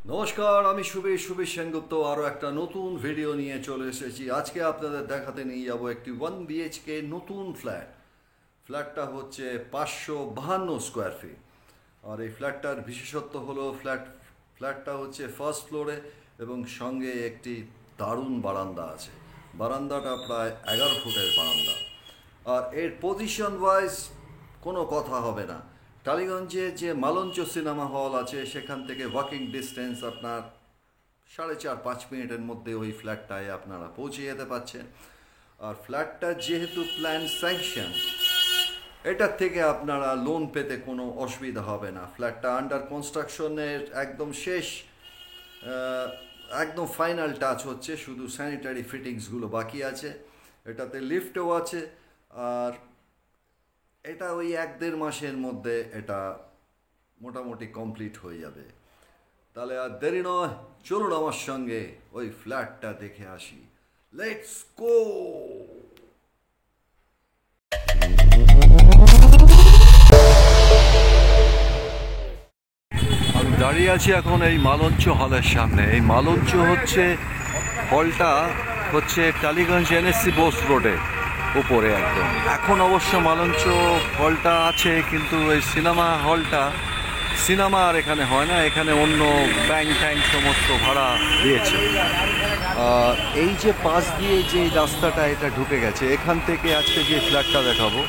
নমস্কার, আমি সুবীর সেনগুপ্ত আরও একটা নতুন ভিডিও নিয়ে চলে এসেছি। আজকে আপনাদের দেখাতে নিয়ে যাব একটি 1 BHK নতুন ফ্ল্যাটটা হচ্ছে 552 স্কোয়ার ফিট। আর এই ফ্ল্যাটটার বিশেষত্ব হলো ফ্ল্যাটটা হচ্ছে ফার্স্ট ফ্লোরে এবং সঙ্গে একটি দারুণ বারান্দা আছে। বারান্দাটা প্রায় 11 ফুটের বারান্দা। আর এর পজিশন ওয়াইজ কোনো কথা হবে না। টালিগঞ্জে যে মালঞ্চ সিনেমা হল আছে সেখান থেকে ওয়াকিং ডিস্টেন্স আপনার 4.5-5 মিনিটের মধ্যে ওই ফ্ল্যাটটায় আপনারা পৌঁছে যেতে পারছেন। আর ফ্ল্যাটটা যেহেতু প্ল্যান স্যাংশন, এটার থেকে আপনারা লোন পেতে কোনো অসুবিধা হবে না। ফ্ল্যাটটা আন্ডার কনস্ট্রাকশনের একদম শেষ, একদম ফাইনাল টাচ হচ্ছে, শুধু স্যানিটারি ফিটিংসগুলো বাকি আছে। এটাতে লিফটও আছে। আর এটা ওই 1-1.5 মাসের মধ্যে এটা মোটামুটি কমপ্লিট হয়ে যাবে। তাহলে আর দেরি নয়, চলুন আমার সঙ্গে ওই ফ্ল্যাটটা দেখে আসি। Let's go. আমি দাঁড়িয়ে আছি এখন এই মালঞ্চ হলের সামনে। এই মালঞ্চ হলটা হচ্ছে টালিগঞ্জ NSC বোস রোডে উপরে একদম। এখন অবশ্য মালঞ্চ হলটা আছে, কিন্তু ওই সিনেমা আর এখানে হয় না, এখানে অন্য ব্যাংক সমস্ত ভাড়া দিয়েছে। এই যে পাশ দিয়ে যে রাস্তাটা এটা ঢুকে গেছে, এখান থেকে আজকে যে ফ্ল্যাটটা দেখাবো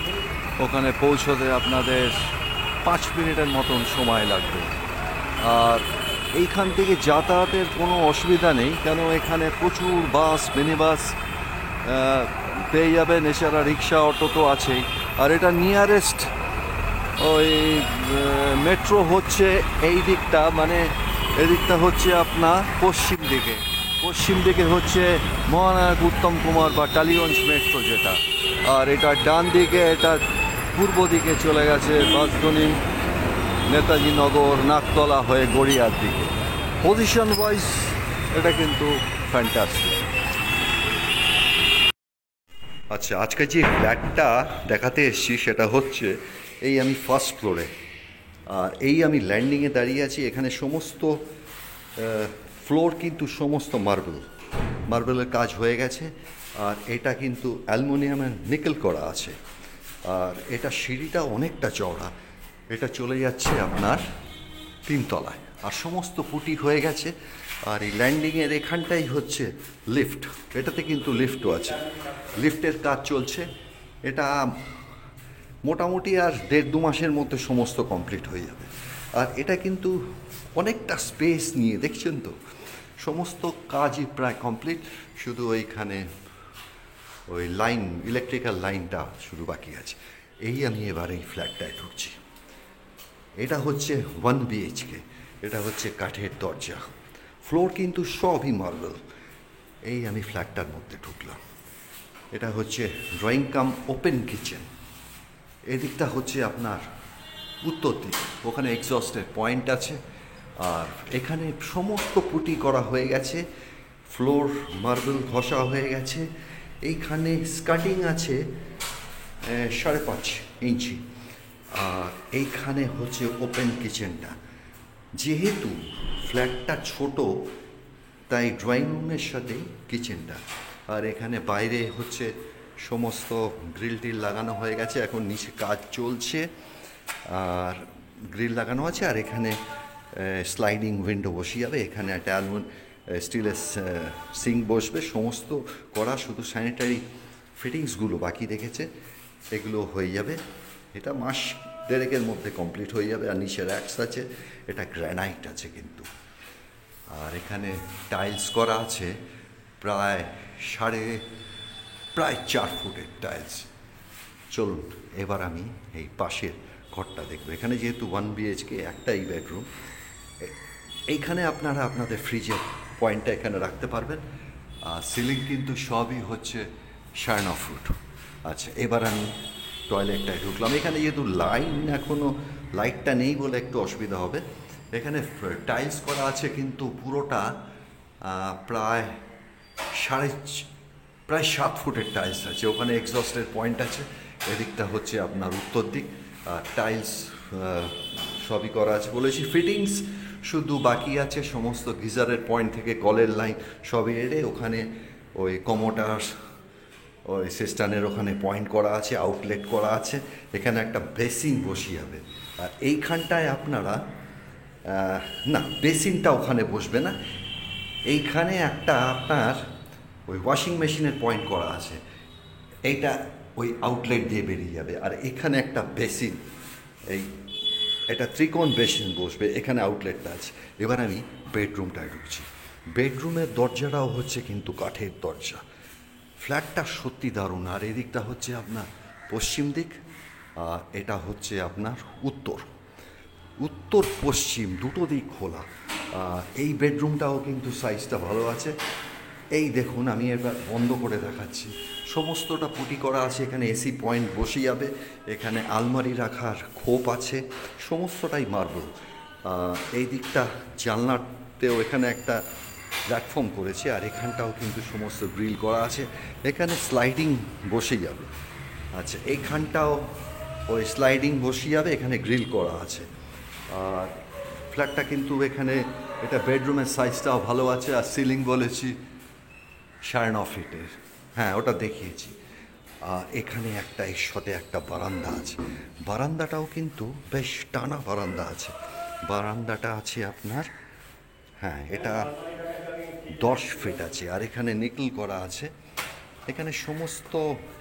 ওখানে পৌঁছতে আপনাদের 5 মিনিটের মতন সময় লাগবে। আর এইখান থেকে যাতায়াতের কোনো অসুবিধা নেই, কেন এখানে প্রচুর বাস, মিনি বাস পেয়ে যাবেন। এছাড়া রিক্সা, অটো তো আছেই। আর এটা নিয়ারেস্ট ওই মেট্রো হচ্ছে এই দিকটা, মানে এদিকটা হচ্ছে আপনার পশ্চিম দিকে হচ্ছে মহানায়ক উত্তম কুমার বা টালিগঞ্জ মেট্রো যেটা। আর এটা ডান দিকে, এটা পূর্ব দিকে চলে গেছে বাঁশদ্রোণী, নেতাজি নগর, নাকতলা হয়ে গড়িয়ার দিকে। পজিশন ওয়াইজ এটা কিন্তু ফ্যান্টাস্টিক। আচ্ছা, আজকে যে ফ্ল্যাটটা দেখাতে এসেছি সেটা হচ্ছে এই আমি ফার্স্ট ফ্লোরে। আর এই আমি ল্যান্ডিংয়ে দাঁড়িয়ে আছি। এখানে সমস্ত ফ্লোর কিন্তু সমস্ত মার্বেলের কাজ হয়ে গেছে। আর এটা কিন্তু অ্যালুমিনিয়ামের নিকেল করা আছে। আর এটা সিঁড়িটা অনেকটা চওড়া, এটা চলে যাচ্ছে আপনার 3 তলায়। আর সমস্ত পুটি হয়ে গেছে। আর এই ল্যান্ডিংয়ের এখানটাই হচ্ছে লিফট। এটাতে কিন্তু লিফটও আছে, লিফটের কাজ চলছে। এটা মোটামুটি আর 1.5-2 মাসের মধ্যে সমস্ত কমপ্লিট হয়ে যাবে। আর এটা কিন্তু অনেকটা স্পেস নিয়ে, দেখছেন তো, সমস্ত কাজই প্রায় কমপ্লিট। শুধু ওইখানে ওই ইলেকট্রিক্যাল লাইনটা শুধু বাকি আছে। আমি এবার এই ফ্ল্যাটটায় ঢুকছি। এটা হচ্ছে 1 BHK। এটা হচ্ছে কাঠের দরজা, ফ্লোর কিন্তু সবই মার্বেল। আমি ফ্ল্যাটটার মধ্যে ঢুকলাম। এটা হচ্ছে ড্রয়িং কাম ওপেন কিচেন। এদিকটা হচ্ছে আপনার উত্তর দিক, ওখানে এক্সস্টের পয়েন্ট আছে। আর এখানে সমস্ত পুটি করা হয়ে গেছে, ফ্লোর মার্বেল ঘষা হয়ে গেছে। এইখানে স্কার্টিং আছে 5.5 ইঞ্চি। আর এইখানে হচ্ছে ওপেন কিচেনটা। যেহেতু ফ্ল্যাটটা ছোট, তাই ড্রয়িং রুমের সাথে কিচেনটা। আর এখানে বাইরে হচ্ছে সমস্ত গ্রিল লাগানো হয়ে গেছে, এখন নিচে কাজ চলছে। আর গ্রিল লাগানো আছে। আর এখানে স্লাইডিং উইন্ডো বসে যাবে। এখানে একটা স্টিলের সিঙ্ক বসবে। সমস্ত করা, শুধু স্যানিটারি ফিটিংসগুলো বাকি রেখেছে, এগুলো হয়ে যাবে। এটা 1.5 মাসের মধ্যে কমপ্লিট হয়ে যাবে। আর নিচে র্যাক্স আছে, এটা গ্র্যানাইট আছে কিন্তু। আর এখানে টাইলস করা আছে প্রায় 4 ফুটের টাইলস। চলুন এবার আমি এই পাশের ঘরটা দেখব। এখানে যেহেতু 1 BHK, একটাই বেডরুম, এইখানে আপনারা আপনাদের ফ্রিজের পয়েন্টটা এখানে রাখতে পারবেন। আর সিলিং কিন্তু সবই হচ্ছে 9.5 ফুট। আচ্ছা, এবার আমি টয়লেটটায় ঢুকলাম। এখানে যেহেতু এখনও লাইটটা নেই বলে একটু অসুবিধা হবে। এখানে টাইলস করা আছে কিন্তু পুরোটা প্রায় 7 ফুটের টাইলস আছে। ওখানে এক্সস্টের পয়েন্ট আছে। এদিকটা হচ্ছে আপনার উত্তর দিক। টাইলস সবই করা আছে। বলেছি ফিটিংস শুধু বাকি আছে সমস্ত গিজারের পয়েন্ট থেকে কলের লাইন সব এড়ে ওখানে ওই কমোটার ওই সিস্টানের ওখানে পয়েন্ট করা আছে, আউটলেট করা আছে, এখানে একটা বেসিন বসিয়ে যাবে। আর এইখানটায় আপনারা না, বেসিনটা ওখানে বসবে না, এইখানে একটা আপনার ওই ওয়াশিং মেশিনের পয়েন্ট করা আছে, এইটা ওই আউটলেট দিয়ে বেরিয়ে যাবে। আর এখানে একটা বেসিন, এই এটা ত্রিকোণ বেসিন বসবে, এখানে আউটলেটটা আছে। এবার আমি বেডরুমটায় ঢুকছি। বেডরুমের দরজাটাও হচ্ছে কিন্তু কাঠের দরজা। ফ্ল্যাটটা সত্যি দারুণ। আর এদিকটা হচ্ছে আপনার পশ্চিম দিক, আর এটা হচ্ছে আপনার উত্তর উত্তর পশ্চিম দুটো দিক খোলা। এই বেডরুমটাও কিন্তু সাইজটা ভালো আছে। এই দেখুন, আমি এবার বন্ধ করে দেখাচ্ছি, সমস্তটা পুটি করা আছে, এখানে এসি পয়েন্ট বসে যাবে, এখানে আলমারি রাখার খোপ আছে, সমস্তটাই মার্বেল। এই দিকটা জানলাতেও এখানে একটা প্ল্যাটফর্ম করেছে, আর এখানটাও কিন্তু সমস্ত গ্রিল করা আছে, এখানে স্লাইডিং বসে যাবে। আচ্ছা, এইখানটাও ওই স্লাইডিং বসে যাবে, এখানে গ্রিল করা আছে। আর ফ্ল্যাটটা কিন্তু এখানে এটা বেডরুমের সাইজটাও ভালো আছে। আর সিলিং বলেছি 9.5 ফিটের, হ্যাঁ ওটা দেখিয়েছি। আর এখানে একটা এর সাথে একটা বারান্দা আছে, বারান্দাটাও কিন্তু বেশ টানা বারান্দা আছে। বারান্দাটা আছে আপনার, হ্যাঁ এটা 10 ফিট আছে। আর এখানে নিকেল করা আছে, এখানে সমস্ত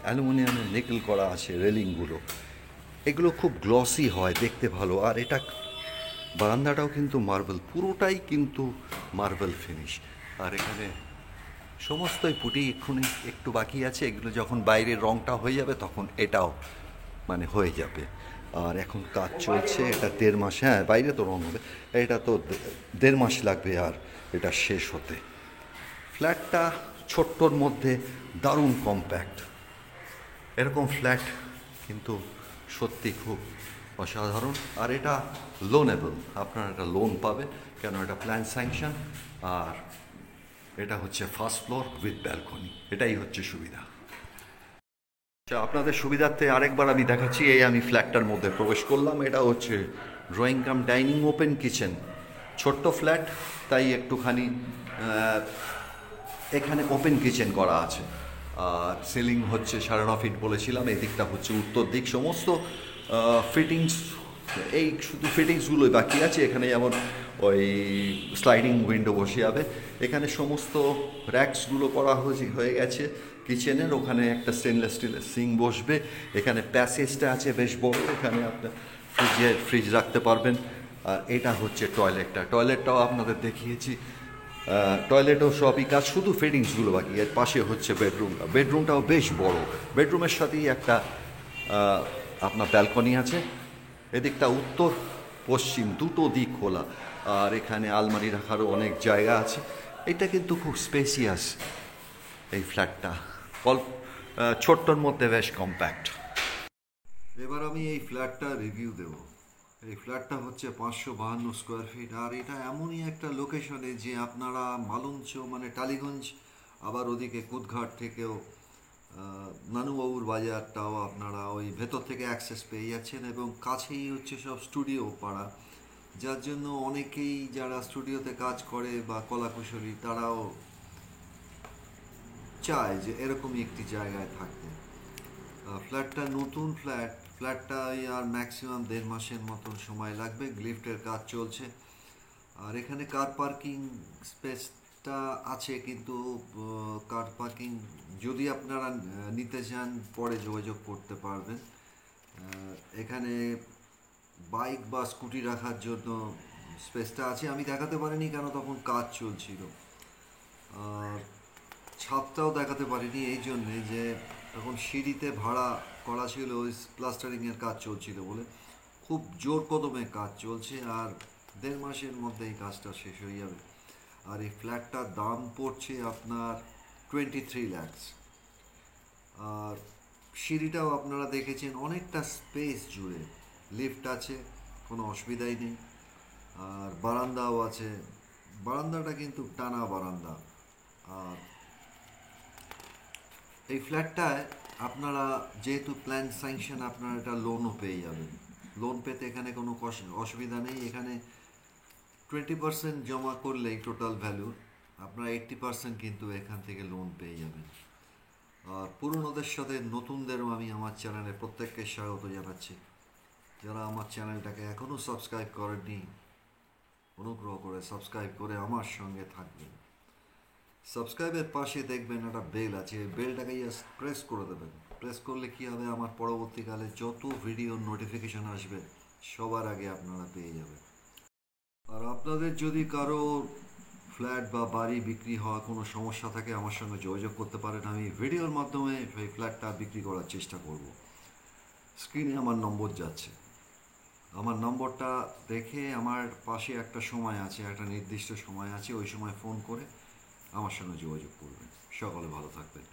অ্যালুমিনিয়ামের নিকেল করা আছে। রেলিংগুলো এগুলো খুব গ্লসি হয়, দেখতে ভালো। আর এটা বারান্দাটাও কিন্তু মার্বেল, পুরোটাই কিন্তু মার্বেল ফিনিশ। আর এখানে সমস্তই পুটি এক্ষুনি একটু বাকি আছে, এগুলো যখন বাইরের রঙটা হয়ে যাবে তখন এটাও মানে হয়ে যাবে। আর এখন কাজ চলছে, এটা 1.5 মাস, হ্যাঁ বাইরে তো রঙ হবে, এটা তো 1.5 মাস লাগবে আর এটা শেষ হতে। ফ্ল্যাটটা ছোট্টর মধ্যে দারুণ কম্প্যাক্ট। এরকম ফ্ল্যাট কিন্তু সত্যি খুব অসাধারণ। আর এটা লোনেবল, আপনারা এটা লোন পাবে, কেন এটা প্ল্যান স্যাংশন। আর এটা হচ্ছে ফার্স্ট ফ্লোর উইথ ব্যালকনি, এটাই হচ্ছে সুবিধা। আচ্ছা, আপনাদের সুবিধার্থে আরেকবার আমি দেখাচ্ছি। এই আমি ফ্ল্যাটটার মধ্যে প্রবেশ করলাম, এটা হচ্ছে drawing cum dining, open kitchen, ছোট্ট ফ্ল্যাট, তাই একটুখানি এখানে ওপেন কিচেন করা আছে। আর সিলিং হচ্ছে 9.5 ফিট বলেছিলাম। এই দিকটা হচ্ছে উত্তর দিক, সমস্ত ফিটিংস, এই শুধু ফিটিংসগুলোই বাকি আছে। এখানে যেমন ওই স্লাইডিং উইন্ডো বসে যাবে, এখানে সমস্ত র্যাকসগুলো করা হয়ে গেছে। কিচেনের ওখানে একটা স্টেনলেস স্টিলের সিঙ্ক বসবে, এখানে প্যাসেজটা আছে বেশ বড়, এখানে আপনার ফ্রিজ রাখতে পারবেন। আর এটা হচ্ছে টয়লেটটাও আপনাদের দেখিয়েছি। টয়লেটও সবই কাজ, শুধু ফিটিংসগুলো বাকি। এর পাশে হচ্ছে বেডরুমটাও বেশ বড়। বেডরুমের সাথেই একটা আপনার ব্যালকনি আছে। এদিকটা উত্তর পশ্চিম দুটো দিক খোলা, আর এখানে আলমারি রাখারও অনেক জায়গা আছে। এটা কিন্তু খুব স্পেসিয়াস এই ফ্ল্যাটটা, ছোট্টর মধ্যে বেশ কম্প্যাক্ট। এবার আমি এই ফ্ল্যাটটা রিভিউ দেব। এই ফ্ল্যাটটা হচ্ছে 552 স্কোয়ার ফিট। আর এটা এমনই একটা লোকেশনে যে আপনারা মালঞ্চ মানে টালিগঞ্জ, আবার ওদিকে কুদঘাট থেকেও নানুবাবুর বাজারটাও আপনারা ওই ভেতর থেকে অ্যাক্সেস পেয়ে যাচ্ছেন, এবং কাছেই হচ্ছে সব স্টুডিও পাড়া, যার জন্য অনেকেই যারা স্টুডিওতে কাজ করে বা কলাকুশলী তারাও চায় যে এরকমই একটি জায়গায় থাকতে। ফ্ল্যাটটা নতুন ফ্ল্যাটটা আর ম্যাক্সিমাম 1.5 মাসের মতন সময় লাগবে, লিফটের কাজ চলছে। আর এখানে কার পার্কিং স্পেসটা আছে, কিন্তু কার পার্কিং যদি আপনারা নিতে চান পরে যোগাযোগ করতে পারবেন। এখানে বাইক বা স্কুটি রাখার জন্য স্পেসটা আছে, আমি দেখাতে পারিনি কেন তখন কাজ চলছিল। আর ছাদটাও দেখাতে পারিনি এই জন্যে যে তখন সিঁড়িতে ভাড়া করা ছিল, ওই প্লাস্টারিংয়ের কাজ চলছিল বলে। খুব জোর কদমে কাজ চলছে, আর 1.5 মাসের মধ্যে এই কাজটা শেষ হয়ে যাবে। আর এই ফ্ল্যাটটার দাম পড়ছে আপনার 23 lakhs। আর সিঁড়িটাও আপনারা দেখেছেন, অনেকটা স্পেস জুড়ে, লিফট আছে, কোনো অসুবিধাই নেই। আর বারান্দাও আছে, বারান্দাটা কিন্তু টানা বারান্দা। আর এই ফ্ল্যাটটায় আপনারা যেহেতু প্ল্যান স্যাংশন, আপনারা এটা লোনও পেয়ে যাবেন। লোন পেতে এখানে কোনো অসুবিধা নেই। এখানে 20% জমা করলেই টোটাল ভ্যালু আপনারা 80% কিন্তু এখান থেকে লোন পেয়ে যাবেন। আর পুরনোদের সাথে নতুনদেরও আমি আমার চ্যানেলে প্রত্যেককে স্বাগত জানাচ্ছি। যারা আমার চ্যানেলটাকে এখনও সাবস্ক্রাইব করেননি, অনুগ্রহ করে সাবস্ক্রাইব করে আমার সঙ্গে থাকবেন। সাবস্ক্রাইবের পাশে দেখবেন একটা বেল আছে, বেলটাকে জাস্ট প্রেস করে দেবেন। প্রেস করলে কী হবে, আমার পরবর্তীকালে যত ভিডিও নোটিফিকেশন আসবে সবার আগে আপনারা পেয়ে যাবেন। আর আপনাদের যদি কারো ফ্ল্যাট বা বাড়ি বিক্রি হওয়া কোনো সমস্যা থাকে আমার সঙ্গে যোগাযোগ করতে পারেন। আমি ভিডিওর মাধ্যমে সেই ফ্ল্যাটটা বিক্রি করার চেষ্টা করব। স্ক্রিনে আমার নম্বর যাচ্ছে, আমার নম্বরটা দেখে আমার পাশে একটা সময় আছে, একটা নির্দিষ্ট সময় আছে, ওই সময় ফোন করে আমার সঙ্গে যোগাযোগ করবেন। সকলে ভালো থাকবেন।